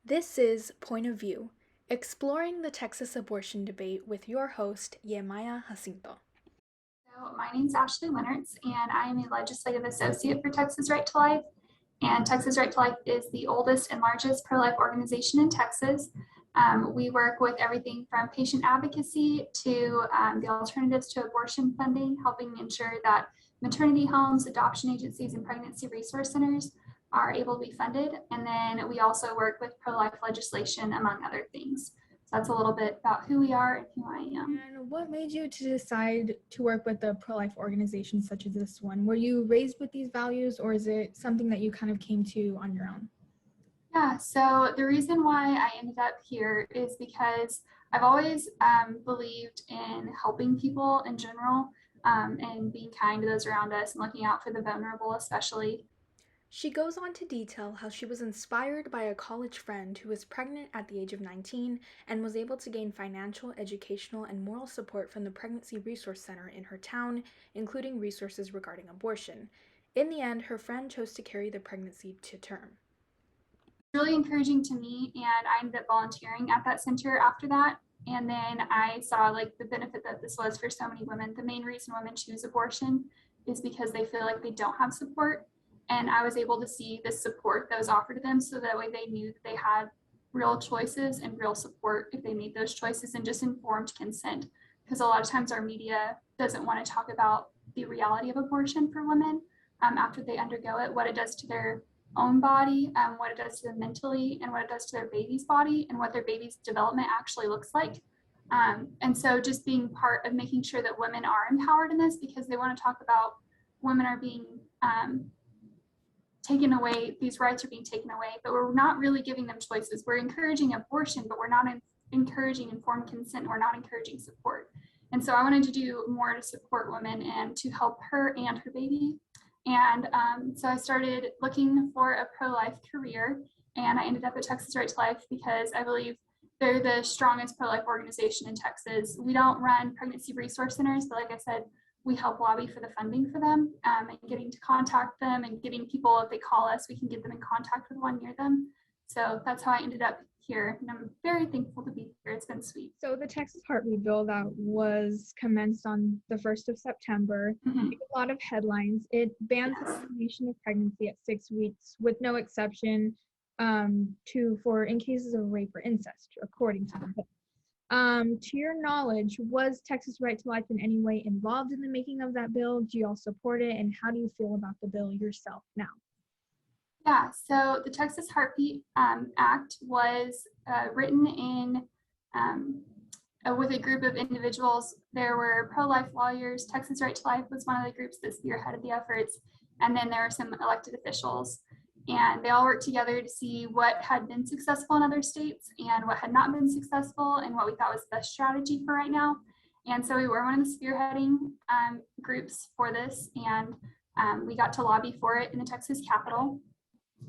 This is Point of View, exploring the Texas abortion debate with your host, Yemaya Jacinto. So my name is Ashley Leenarts, and I am a legislative associate for Texas Right to Life. And Texas Right to Life is the oldest and largest pro-life organization in Texas. We work with everything from patient advocacy to the alternatives to abortion funding, helping ensure that maternity homes, adoption agencies, and pregnancy resource centers are able to be funded. And then we also work with pro-life legislation, among other things. So that's a little bit about who we are and who I am. And what made you to decide to work with a pro-life organization such as this one? Were you raised with these values, or is it something that you kind of came to on your own? Yeah, so the reason why I ended up here is because I've always believed in helping people in general, and being kind to those around us and looking out for the vulnerable, especially. She goes on to detail how she was inspired by a college friend who was pregnant at the age of 19 and was able to gain financial, educational, and moral support from the Pregnancy Resource Center in her town, including resources regarding abortion. In the end, her friend chose to carry the pregnancy to term. Really encouraging to me, and I ended up volunteering at that center after that. And then I saw like the benefit that this was for so many women. The main reason women choose abortion is because they feel like they don't have support. And I was able to see the support that was offered to them, so that way they knew that they had real choices and real support if they made those choices, and just informed consent. Because a lot of times our media doesn't want to talk about the reality of abortion for women, after they undergo it, what it does to their own body, what it does to them mentally, and what it does to their baby's body, and what their baby's development actually looks like. And so just being part of making sure that women are empowered in this, because they want to talk about women are being taken away, these rights are being taken away, but we're not really giving them choices. We're encouraging abortion, but we're not encouraging informed consent. We're not encouraging support. And so I wanted to do more to support women and to help her and her baby. And so I started looking for a pro-life career, and I ended up at Texas Right to Life because I believe they're the strongest pro-life organization in Texas. We don't run pregnancy resource centers, but like I said, we help lobby for the funding for them, and getting to contact them, and getting people, if they call us, we can get them in contact with one near them. So that's how I ended up here, and I'm very thankful to be here. It's been sweet. So the Texas Heartbeat Bill that was commenced on the 1st of September Mhm. made a lot of headlines. It bans the termination of pregnancy at 6 weeks with no exception for in cases of rape or incest, according to the bill. To your knowledge, was Texas Right to Life in any way involved in the making of that bill? Do you all support it? And how do you feel about the bill yourself now? Yeah, so the Texas Heartbeat Act was written in with a group of individuals. There were pro-life lawyers. Texas Right to Life was one of the groups that spearheaded the efforts. And then there were some elected officials. And they all worked together to see what had been successful in other states and what had not been successful, and what we thought was the best strategy for right now. And so we were one of the spearheading groups for this, and we got to lobby for it in the Texas Capitol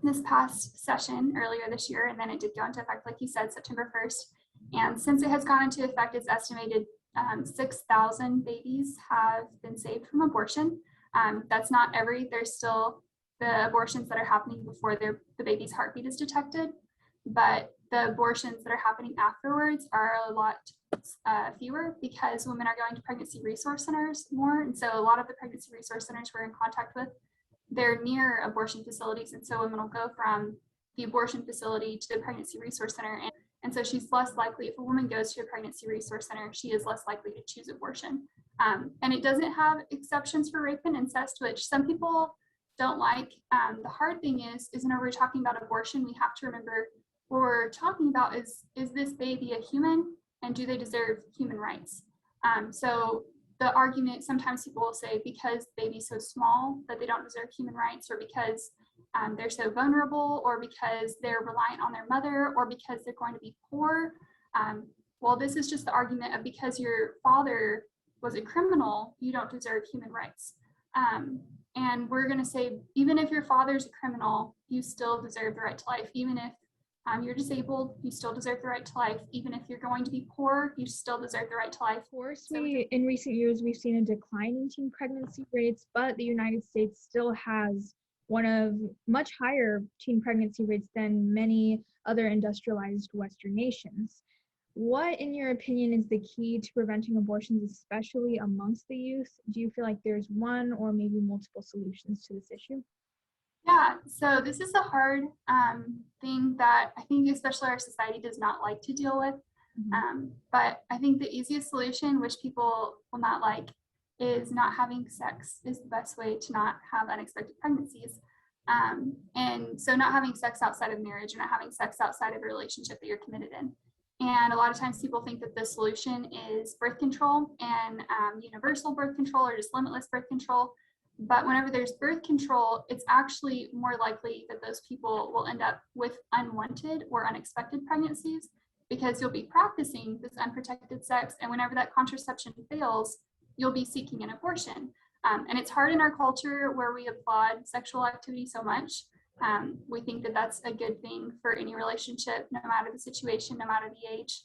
this past session earlier this year, and then it did go into effect, like you said, September 1st. And since it has gone into effect, it's estimated 6,000 babies have been saved from abortion. That's not there's still the abortions that are happening before the baby's heartbeat is detected, but the abortions that are happening afterwards are a lot fewer, because women are going to pregnancy resource centers more. And so a lot of the pregnancy resource centers we're in contact with, they're near abortion facilities. And so women will go from the abortion facility to the pregnancy resource center. And so she's less likely, if a woman goes to a pregnancy resource center, she is less likely to choose abortion. And it doesn't have exceptions for rape and incest, which some people don't like. The hard thing is whenever we're talking about abortion, we have to remember what we're talking about is this baby a human, and do they deserve human rights? So the argument, sometimes people will say because the baby's so small that they don't deserve human rights, or because they're so vulnerable, or because they're reliant on their mother, or because they're going to be poor. Well, this is just the argument of, because your father was a criminal, you don't deserve human rights. And we're going to say, even if your father's a criminal, you still deserve the right to life. Even if you're disabled, you still deserve the right to life. Even if you're going to be poor, you still deserve the right to life. Of course, in recent years, we've seen a decline in teen pregnancy rates, but the United States still has one of much higher teen pregnancy rates than many other industrialized Western nations. What, in your opinion, is the key to preventing abortions, especially amongst the youth? Do you feel like there's one or maybe multiple solutions to this issue? Yeah, so this is a hard thing that I think especially our society does not like to deal with. But I think the easiest solution, which people will not like, is not having sex is the best way to not have unexpected pregnancies. And so not having sex outside of marriage or not having sex outside of a relationship that you're committed in. And a lot of times people think that the solution is birth control and universal birth control or just limitless birth control. But whenever there's birth control, it's actually more likely that those people will end up with unwanted or unexpected pregnancies because you'll be practicing this unprotected sex. And whenever that contraception fails, you'll be seeking an abortion. And it's hard in our culture where we applaud sexual activity so much. We think that that's a good thing for any relationship, no matter the situation, no matter the age.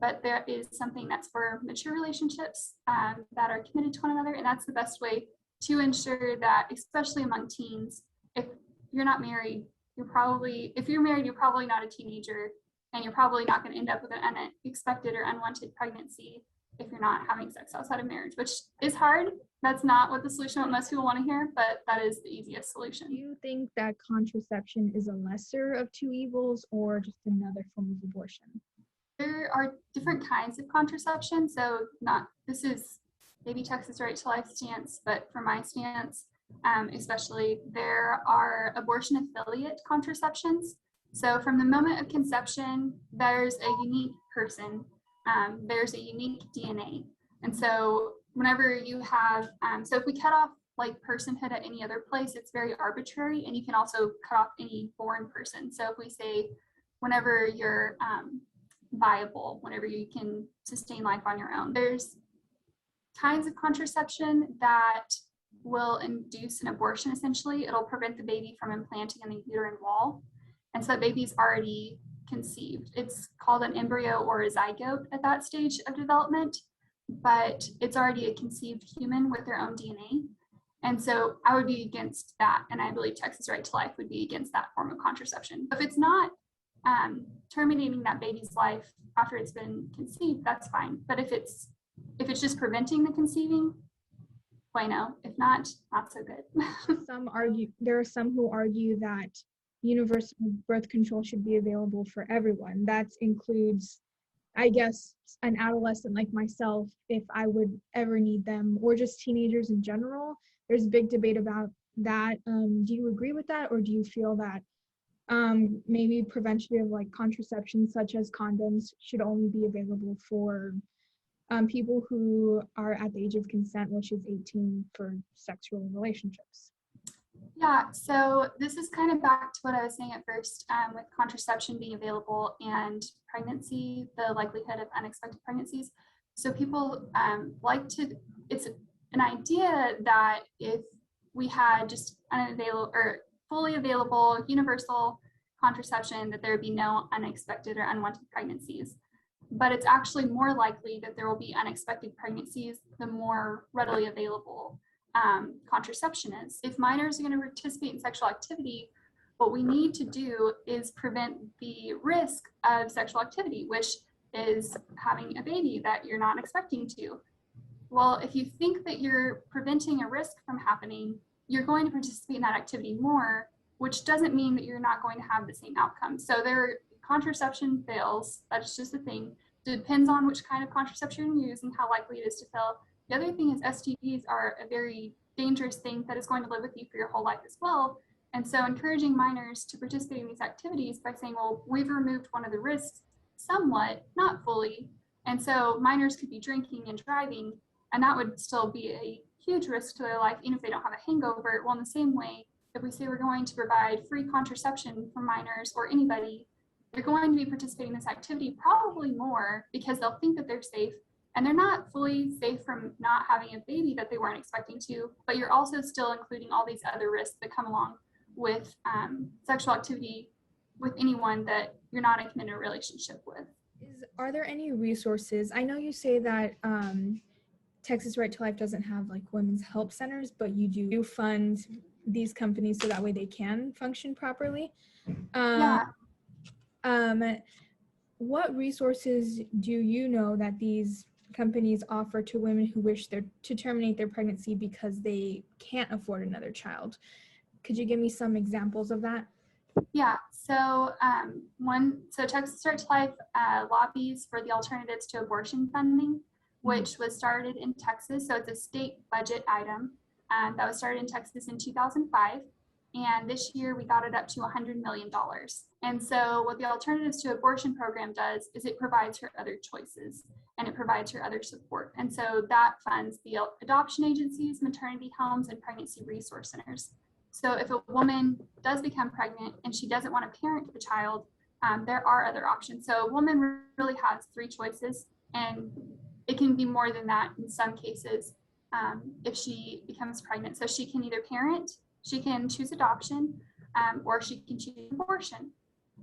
But there is something that's for mature relationships that are committed to one another. And that's the best way to ensure that, especially among teens, if you're not married, if you're married, you're probably not a teenager, and you're probably not going to end up with an unexpected or unwanted pregnancy if you're not having sex outside of marriage, which is hard. That's not what the solution what most people want to hear, but that is the easiest solution. Do you think that contraception is a lesser of two evils or just another form of abortion? There are different kinds of contraception. So this is maybe Texas Right to Life stance, but for my stance, especially, there are abortion affiliate contraceptions. So from the moment of conception, there's a unique person, there's a unique DNA. And so whenever you have, so if we cut off like personhood at any other place, it's very arbitrary, and you can also cut off any born person. So if we say whenever you're viable, whenever you can sustain life on your own, there's kinds of contraception that will induce an abortion. Essentially, it'll prevent the baby from implanting in the uterine wall, and so the baby's already conceived. It's called an embryo or a zygote at that stage of development, but it's already a conceived human with their own DNA. And so I would be against that, and I believe Texas Right to Life would be against that form of contraception. If it's not terminating that baby's life after it's been conceived, that's fine. But if it's just preventing the conceiving, bueno. If not so good. There are some who argue that universal birth control should be available for everyone. That includes, I guess, an adolescent like myself, if I would ever need them, or just teenagers in general. There's a big debate about that. Do you agree with that, or do you feel that maybe preventative like contraception such as condoms should only be available for people who are at the age of consent, which is 18, for sexual relationships? Yeah, so this is kind of back to what I was saying at first, with contraception being available and pregnancy, the likelihood of unexpected pregnancies. So people it's an idea that if we had just unavailable or fully available universal contraception, that there would be no unexpected or unwanted pregnancies. But it's actually more likely that there will be unexpected pregnancies the more readily available contraception is. If minors are going to participate in sexual activity, what we need to do is prevent the risk of sexual activity, which is having a baby that you're not expecting to. Well, if you think that you're preventing a risk from happening, you're going to participate in that activity more, which doesn't mean that you're not going to have the same outcome. So contraception fails. That's just a thing. Depends on which kind of contraception you use and how likely it is to fail. The other thing is STDs are a very dangerous thing that is going to live with you for your whole life as well. And so encouraging minors to participate in these activities by saying, well, we've removed one of the risks somewhat, not fully. And so minors could be drinking and driving, and that would still be a huge risk to their life, even if they don't have a hangover. Well, in the same way, if we say we're going to provide free contraception for minors or anybody, they're going to be participating in this activity probably more because they'll think that they're safe, and they're not fully safe from not having a baby that they weren't expecting to, but you're also still including all these other risks that come along with sexual activity with anyone that you're not in a committed relationship with. Are there any resources? I know you say that Texas Right to Life doesn't have like women's help centers, but you do fund these companies so that way they can function properly. Um, Yeah. what resources do you know that these companies offer to women who wish to terminate their pregnancy because they can't afford another child? Could you give me some examples of that? Yeah, so Texas Start to Life lobbies for the Alternatives to Abortion funding, which was started in Texas. So it's a state budget item that was started in Texas in 2005. And this year we got it up to $100 million. And so what the Alternatives to Abortion program does is it provides her other choices and it provides her other support. And so that funds the adoption agencies, maternity homes, and pregnancy resource centers. So if a woman does become pregnant and she doesn't want to parent the child, there are other options. So a woman really has three choices, and it can be more than that in some cases if she becomes pregnant. So she can either parent, she can choose adoption, or she can choose abortion.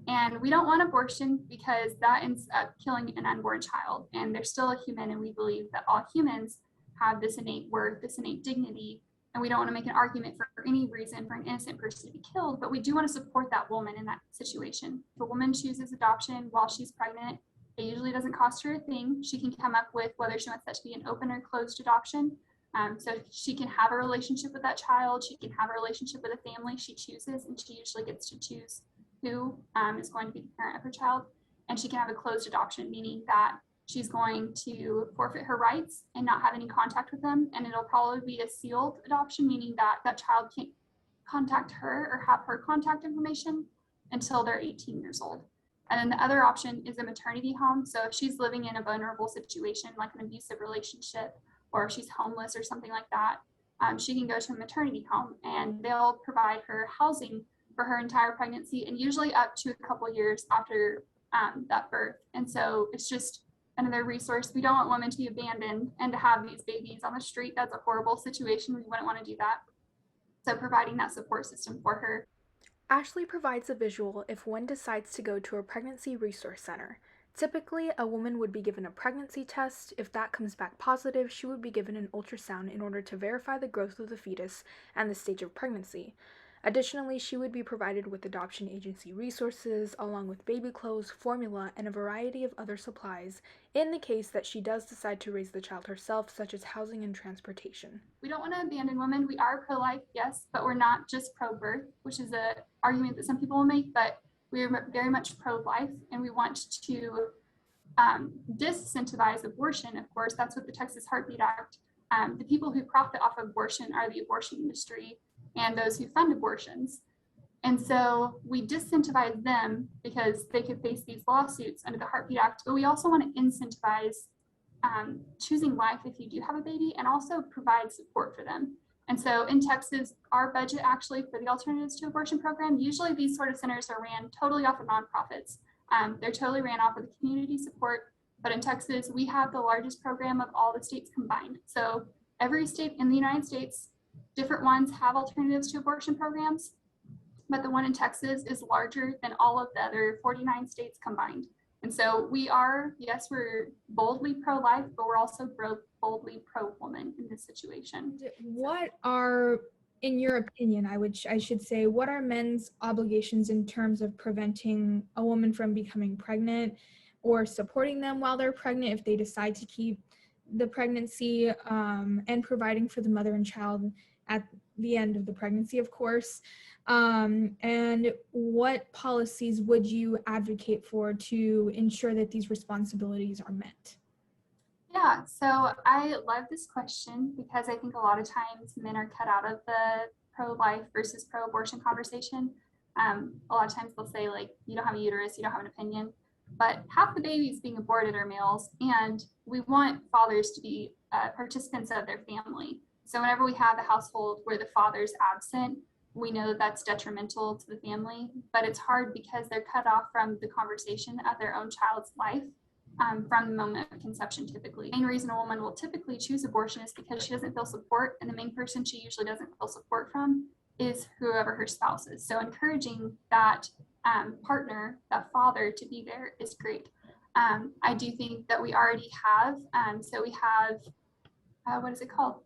And we don't want abortion because that ends up killing an unborn child. And they're still a human, and we believe that all humans have this innate worth, this innate dignity, and we don't want to make an argument for any reason for an innocent person to be killed, but we do want to support that woman in that situation. If a woman chooses adoption while she's pregnant, it usually doesn't cost her a thing. She can come up with whether she wants that to be an open or closed adoption. So she can have a relationship with that child. She can have a relationship with a family she chooses, and she usually gets to choose who is going to be the parent of her child. And she can have a closed adoption, meaning that she's going to forfeit her rights and not have any contact with them. And it'll probably be a sealed adoption, meaning that that child can't contact her or have her contact information until they're 18 years old. And then the other option is a maternity home. So if she's living in a vulnerable situation, like an abusive relationship, or if she's homeless or something like that, she can go to a maternity home and they'll provide her housing for her entire pregnancy and usually up to a couple years after that birth. And so it's just another resource. We don't want women to be abandoned and to have these babies on the street. That's a horrible situation. We wouldn't want to do that. So providing that support system for her. Ashley provides a visual if one decides to go to a pregnancy resource center. Typically, a woman would be given a pregnancy test. If that comes back positive, she would be given an ultrasound in order to verify the growth of the fetus and the stage of pregnancy. Additionally, she would be provided with adoption agency resources, along with baby clothes, formula, and a variety of other supplies in the case that she does decide to raise the child herself, such as housing and transportation. We don't want to abandon women. We are pro-life, yes, but we're not just pro-birth, which is an argument that some people will make, but we are very much pro-life, and we want to disincentivize abortion. Of course, that's what the Texas Heartbeat Act, the people who profit off of abortion are the abortion industry and those who fund abortions. And so we disincentivize them because they could face these lawsuits under the Heartbeat Act, but we also want to incentivize choosing life if you do have a baby and also provide support for them. And so in Texas, our budget actually for the Alternatives to Abortion program, usually these sort of centers are ran totally off of nonprofits. They're totally ran off of the community support, but in Texas, we have the largest program of all the states combined. So every state in the United States, different ones have alternatives to abortion programs, but the one in Texas is larger than all of the other 49 states combined. And so we are, yes, we're boldly pro-life, but we're also boldly pro-woman in this situation. What are, in your opinion, I should say, what are men's obligations in terms of preventing a woman from becoming pregnant or supporting them while they're pregnant if they decide to keep the pregnancy, and providing for the mother and child at the end of the pregnancy, of course? And what policies would you advocate for to ensure that these responsibilities are met? Yeah, so I love this question because I think a lot of times men are cut out of the pro-life versus pro-abortion conversation. A lot of times they'll say, like, you don't have a uterus, you don't have an opinion, but half the babies being aborted are males, and we want fathers to be participants of their family. So whenever we have a household where the father's absent, we know that that's detrimental to the family, but it's hard because they're cut off from the conversation of their own child's life. From the moment of conception, typically. The main reason a woman will typically choose abortion is because she doesn't feel support, and the main person she usually doesn't feel support from is whoever her spouse is. So encouraging that partner, that father, to be there is great. I do think that we already have, so we have, what is it called?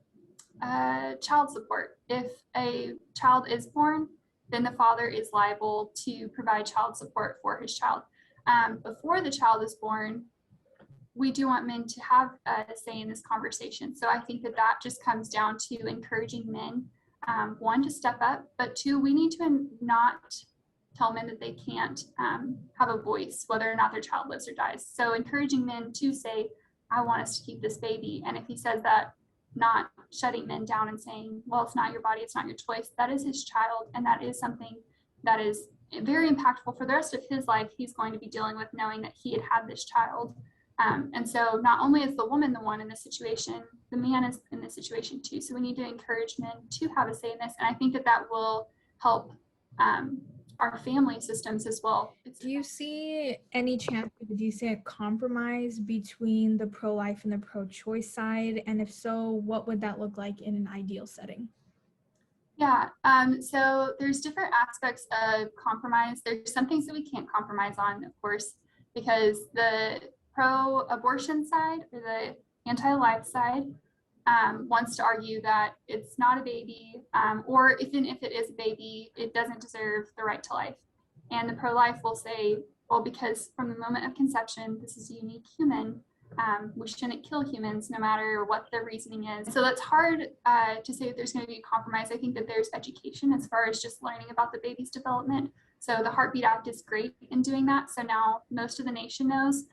child support. If a child is born, then the father is liable to provide child support for his child. Before the child is born, we do want men to have a say in this conversation. So I think that that just comes down to encouraging men, one, to step up, but two, we need to not tell men that they can't have a voice, whether or not their child lives or dies. So encouraging men to say, I want us to keep this baby. And if he says that, not shutting men down and saying, well, it's not your body, it's not your choice. That is his child. And that is something that is very impactful for the rest of his life. He's going to be dealing with knowing that he had this child. And so not only is the woman the one in this situation, the man is in this situation too. So we need to encourage men to have a say in this. And I think that that will help our family systems as well. Do you see any chance, do you see a compromise between the pro-life and the pro-choice side? And if so, what would that look like in an ideal setting? Yeah, so there's different aspects of compromise. There's some things that we can't compromise on, of course, because the pro-abortion side or the anti-life side wants to argue that it's not a baby, or even if it is a baby, it doesn't deserve the right to life. And the pro-life will say, well, because from the moment of conception, this is a unique human, we shouldn't kill humans no matter what the reasoning is. So that's hard to say that there's going to be a compromise. I think that there's education as far as just learning about the baby's development. So the Heartbeat Act is great in doing that. So now most of the nation knows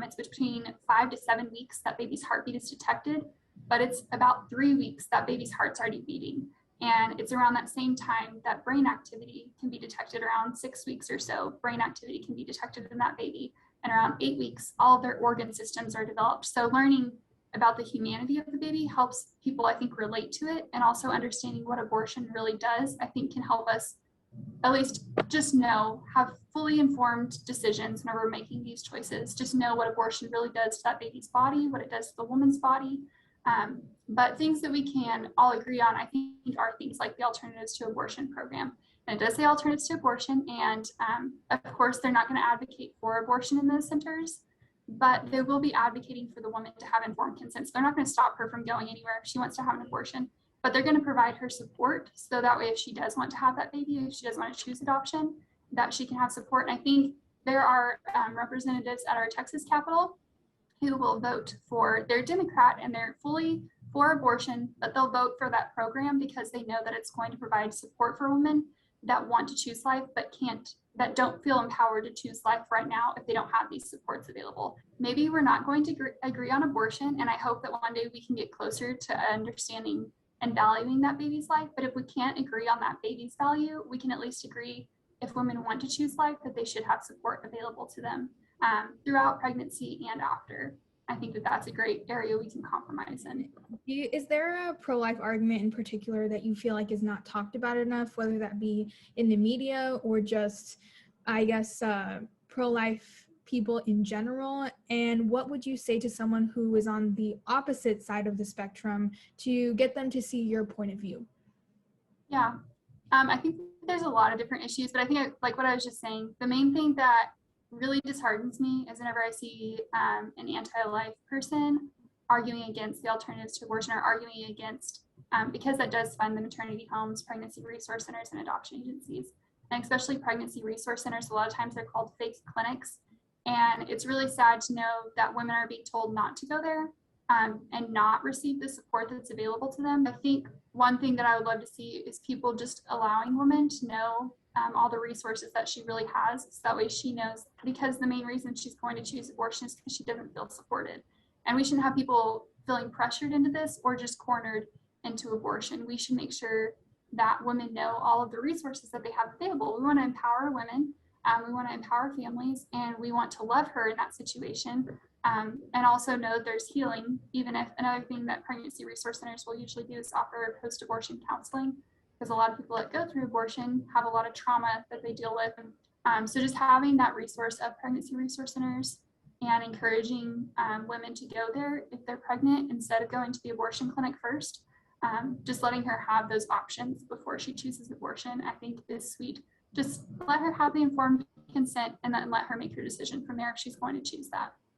it's between 5 to 7 weeks that baby's heartbeat is detected, but it's about 3 weeks that baby's heart's already beating. And it's around that same time that brain activity can be detected. Around 6 weeks or so, brain activity can be detected in that baby. And around 8 weeks, all of their organ systems are developed. So learning about the humanity of the baby helps people, I think, relate to it. And also understanding what abortion really does, I think, can help us at least just know, have fully informed decisions whenever we're making these choices. Just know what abortion really does to that baby's body, what it does to the woman's body. But things that we can all agree on, I think, are things like the Alternatives to Abortion program. And it does say alternatives to abortion. And of course, they're not going to advocate for abortion in those centers, but they will be advocating for the woman to have informed consent. So they're not going to stop her from going anywhere if she wants to have an abortion, but they're going to provide her support. So that way, if she does want to have that baby, if she does want to choose adoption, that she can have support. And I think there are representatives at our Texas Capitol who will vote for, they're Democrat and they're fully for abortion, but they'll vote for that program because they know that it's going to provide support for women that want to choose life but can't, that don't feel empowered to choose life right now if they don't have these supports available. Maybe we're not going to agree on abortion, and I hope that one day we can get closer to understanding and valuing that baby's life. But if we can't agree on that baby's value, we can at least agree, if women want to choose life, that they should have support available to them throughout pregnancy and after. I think that that's a great area we can compromise in. Is there a pro-life argument in particular that you feel like is not talked about enough, whether that be in the media or just, I guess, pro-life people in general? And what would you say to someone who is on the opposite side of the spectrum to get them to see your point of view? Yeah, I think there's a lot of different issues, but I think, like what I was just saying, the main thing that really disheartens me is whenever I see an anti-life person arguing against the Alternatives to Abortion or arguing against, because that does fund the maternity homes, pregnancy resource centers, and adoption agencies. And especially pregnancy resource centers, a lot of times they're called fake clinics. And it's really sad to know that women are being told not to go there and not receive the support that's available to them. I think one thing that I would love to see is people just allowing women to know all the resources that she really has, so that way she knows, because the main reason she's going to choose abortion is because she doesn't feel supported. And we shouldn't have people feeling pressured into this or just cornered into abortion. We should make sure that women know all of the resources that they have available. We want to empower women, we want to empower families, and we want to love her in that situation, and also know there's healing. Even if another thing that pregnancy resource centers will usually do is offer post-abortion counseling, because a lot of people that go through abortion have a lot of trauma that they deal with. So just having that resource of pregnancy resource centers and encouraging women to go there if they're pregnant instead of going to the abortion clinic first, just letting her have those options before she chooses abortion, I think is sweet. Just let her have the informed consent and then let her make her decision from there if she's going to choose that.